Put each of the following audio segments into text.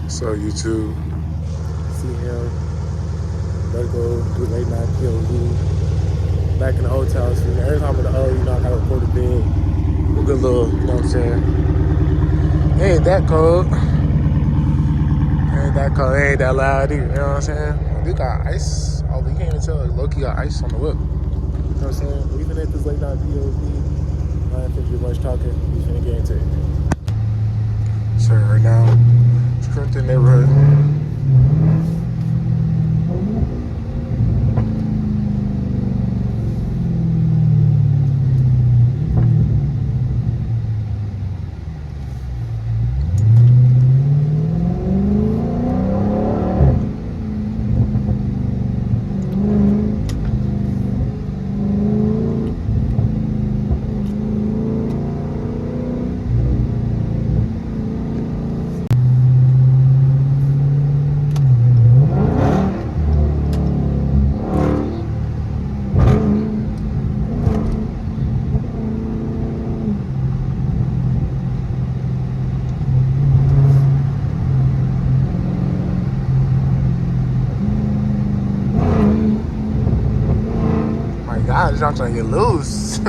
So YouTube, see him, let go do late night POV. Back in the hotel, see every time in the I gotta go to bed. A good little, you know what I'm saying? Ain't that cold. Ain't that cold. Ain't that loud either. You know what I'm saying? They got ice. Oh, you can't even tell. Like, Loki got ice on the whip. You know what I'm saying? Even at this late night POV, I ain't think too much talking. We finna get into it. So right now, it's Clinton neighborhood. God, this I'm trying to get loose.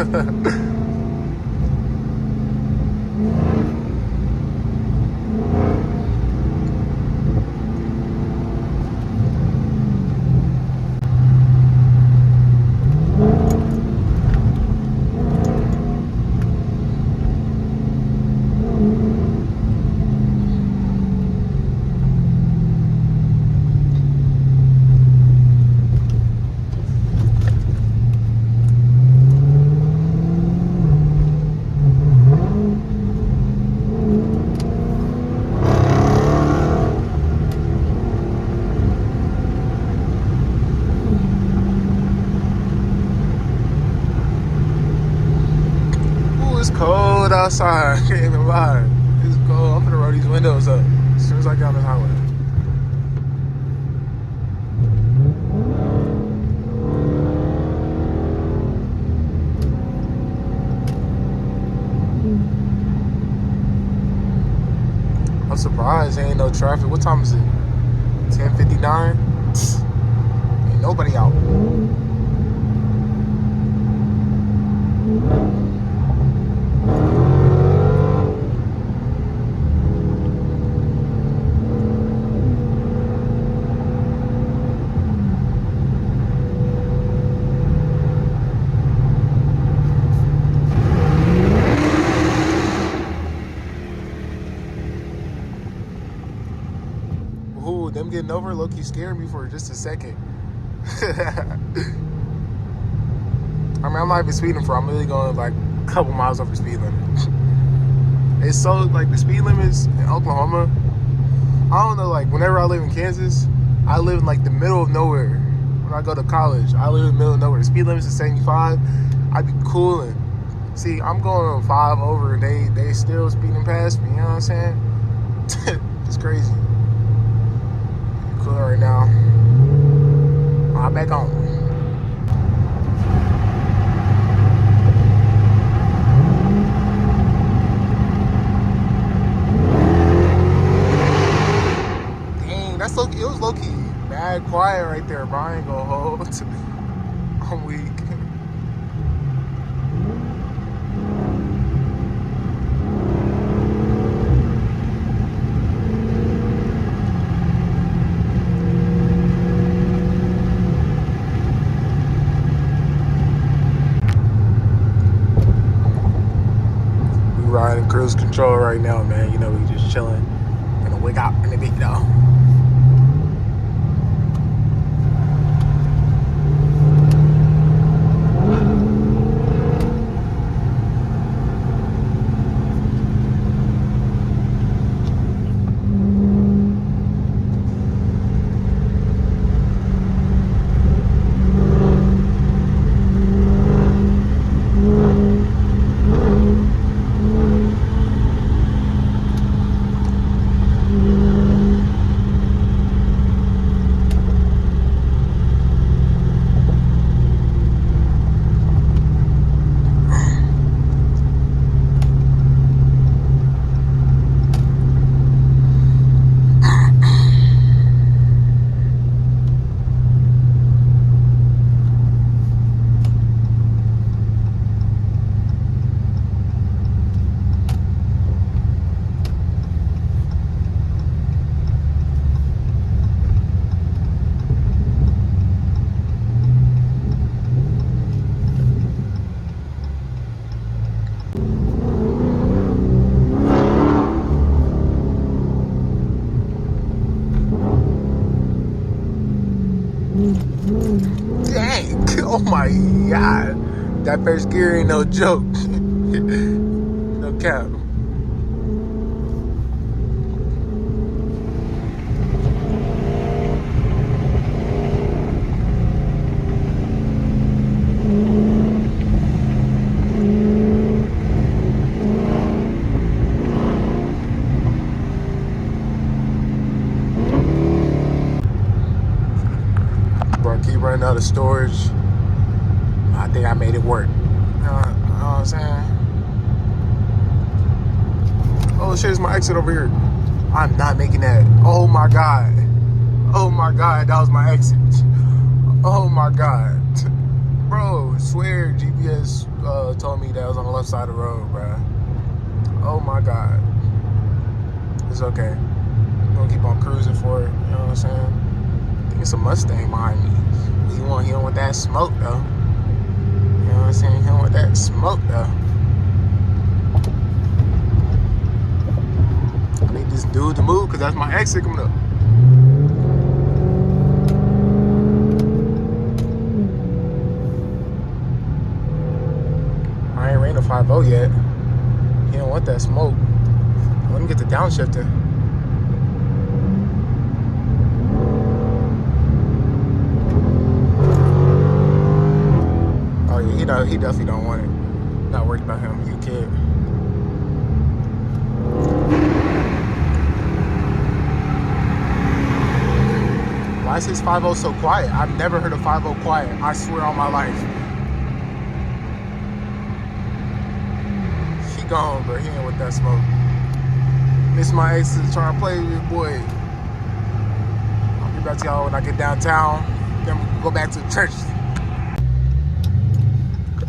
It's cold outside. I can't even lie. It's cold. I'm gonna roll these windows up as soon as I get on this highway. I'm surprised there ain't no traffic. What time is it? 10:59. Ain't nobody out. Ooh, them getting over low-key scared me for just a second. I mean, I'm not even speeding for. I'm really going like a couple miles over speed limit. It's so like the speed limits in Oklahoma. I don't know. Like whenever I live in Kansas, I live in like the middle of nowhere. When I go to college, I live in the middle of nowhere. The speed limit is 75. I'd be cooling. See, I'm going 5 over, and they still speeding past me. You know what I'm saying? It's crazy. Cool right now. I'm back on. That's low key. It was low key mad quiet right there, bro. I ain't gonna hold. I'm weak. We riding cruise control right now, man. You know, we just chilling. Gonna wake up in a bit though. Dang. Oh my God. That first gear ain't no joke. No cap. Bro, keep running out of storage. I think I made it work. You know what I'm saying? Oh shit, it's my exit over here. I'm not making that. Oh my God. Oh my God, that was my exit. Oh my God. Bro, swear GPS told me that I was on the left side of the road, bro. Oh my God. It's okay. I'm gonna keep on cruising for it. You know what I'm saying? I think it's a Mustang behind me. He don't want that smoke though. You know what I'm saying? He don't want that smoke though. I need this dude to move because that's my exit coming up. I ain't ran a 5.0 yet. He don't want that smoke. Let me get the downshifters. Oh yeah, he definitely don't want it. Not worried about him. He a kid. Why is his 5.0 so quiet? I've never heard a 5.0 quiet. I swear on my life. She gone, bro. He ain't with that smoke. Miss my exes trying to play with this boy. I'll be back to y'all when I get downtown. Then we'll go back to the church.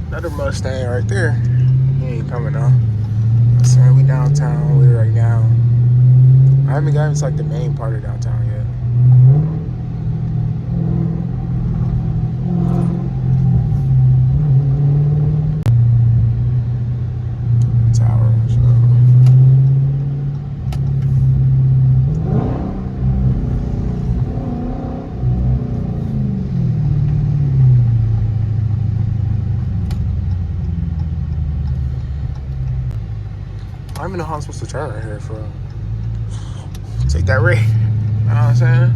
Another Mustang right there. He ain't coming though. So we downtown right now. I haven't gotten to like the main part of downtown yet. Tower. I don't even know how I'm supposed to turn right here for take that rig. You know what I'm saying?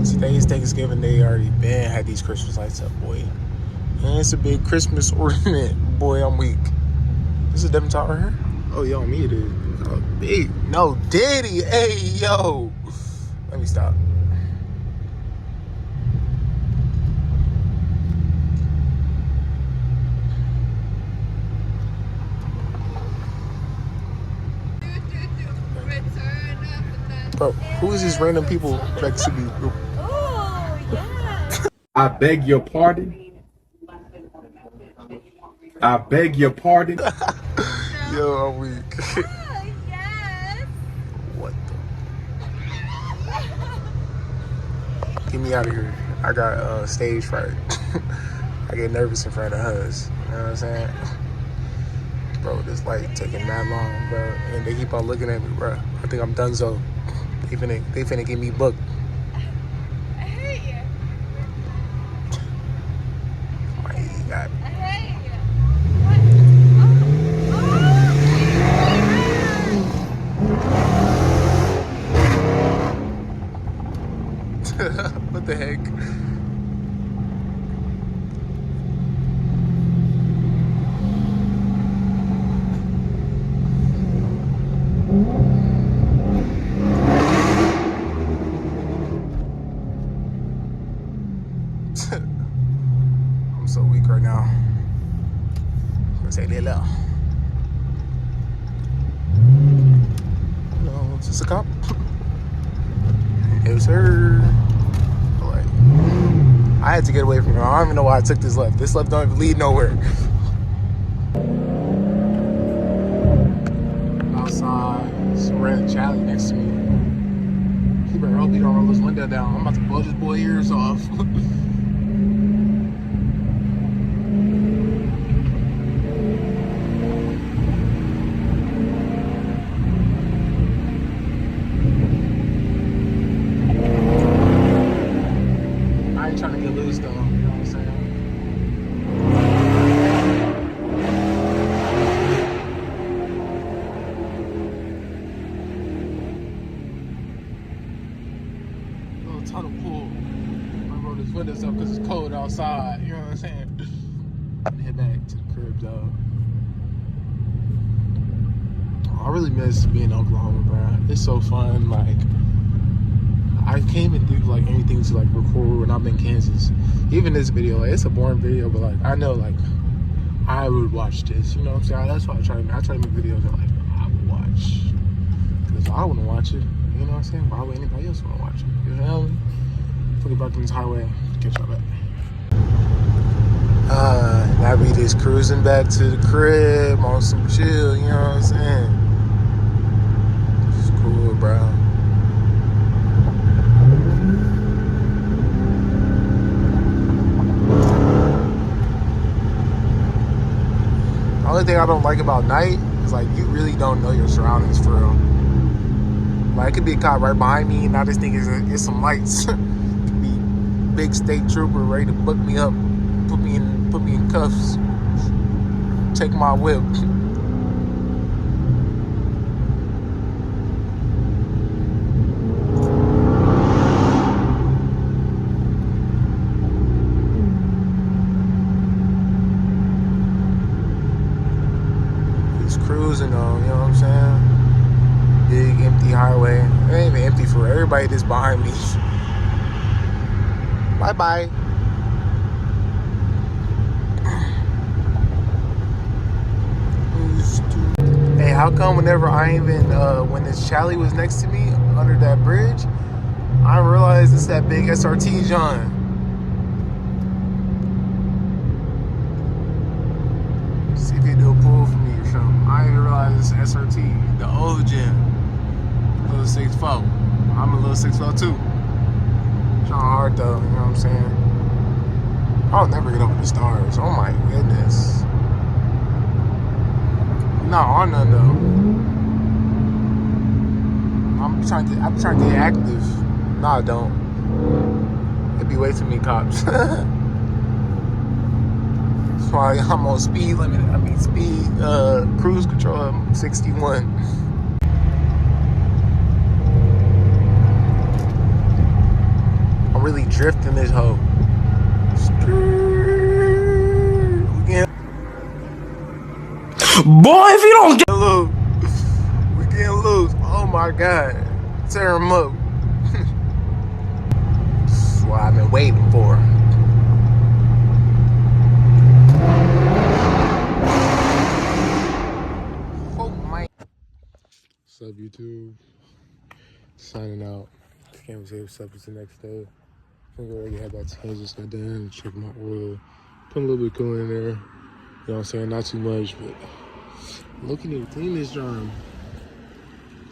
Today's Thanksgiving Day. Already been had these Christmas lights up, boy. And it's a big Christmas ornament. Boy, I'm weak. This is Devin Tower right here? Oh, yo, me it is. Oh, big. No, Diddy. Hey, yo. Let me stop. Bro, who is these random people that should be? Oh, yeah. I beg your pardon. I beg your pardon. Yo, I'm weak. Oh, yes. What the? Get me out of here. I got stage fright. I get nervous in front of Huz. You know what I'm saying? Bro, this light taking that long, bro. And they keep on looking at me, bro. I think I'm donezo. They finna get me booked. Hey. My God. Hey. What the heck? I'm so weak right now. I'm gonna say little. No, it's just a cop. It was her. Like, I had to get away from her. I don't even know why I took this left. This left don't even lead nowhere. Outside, some red Charlie next to me. Keep it real, don't roll his window down. I'm about to blow this boy ears off. tunnel pool. I roll his windows up because it's cold outside. You know what I'm saying? Head back to the crib, though. I really miss being in Oklahoma, bro. It's so fun. Like, I can't even do like anything to like record when I'm in Kansas. Even this video, like, it's a boring video, but like I know like I would watch this. You know what I'm saying? That's why I try to make videos that like I would watch, because I want to watch it. You know what I'm saying? Why would anybody else want to watch it? You know? Fucking back on this highway. Catch y'all back. Now we just cruising back to the crib on some chill. You know what I'm saying? It's cool, bro. The only thing I don't like about night is like you really don't know your surroundings for real. Like, it could be a cop right behind me, and I just think it's some lights. It could be big state trooper ready to book me up, put me in cuffs, take my whip. He's cruising on, you know what I'm saying? Big empty highway. It ain't even empty for everybody that's behind me. Bye bye. Hey, how come whenever I ain't even when this Charlie was next to me under that bridge, I realized it's that big SRT John. See if they do a pull for me or something. I didn't even realize it's SRT, the old gym. Little 6'4". I'm a little 6'4" too. Trying hard though, you know what I'm saying? I'll never get over the stars. Oh my goodness. Not on none though. I'm trying to get active. No, I don't. It'd be way too many cops. That's why I'm on speed limit. I mean cruise control. I'm 61. I'm really drifting this hoe. Boy, if you don't get Look, we getting loose. Oh my God. Tear him up. This is what I've been waiting for. Oh my. What's up, YouTube? Signing out. Can't say what's up. It's the next day. I'm gonna already head back to Kansas. Got done. Check my oil. Put a little bit of coolant in there. You know what I'm saying? Not too much, but looking at clean this drum.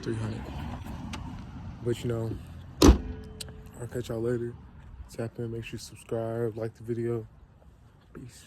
300. But you know, I'll catch y'all later. Tap in, make sure you subscribe, like the video. Peace.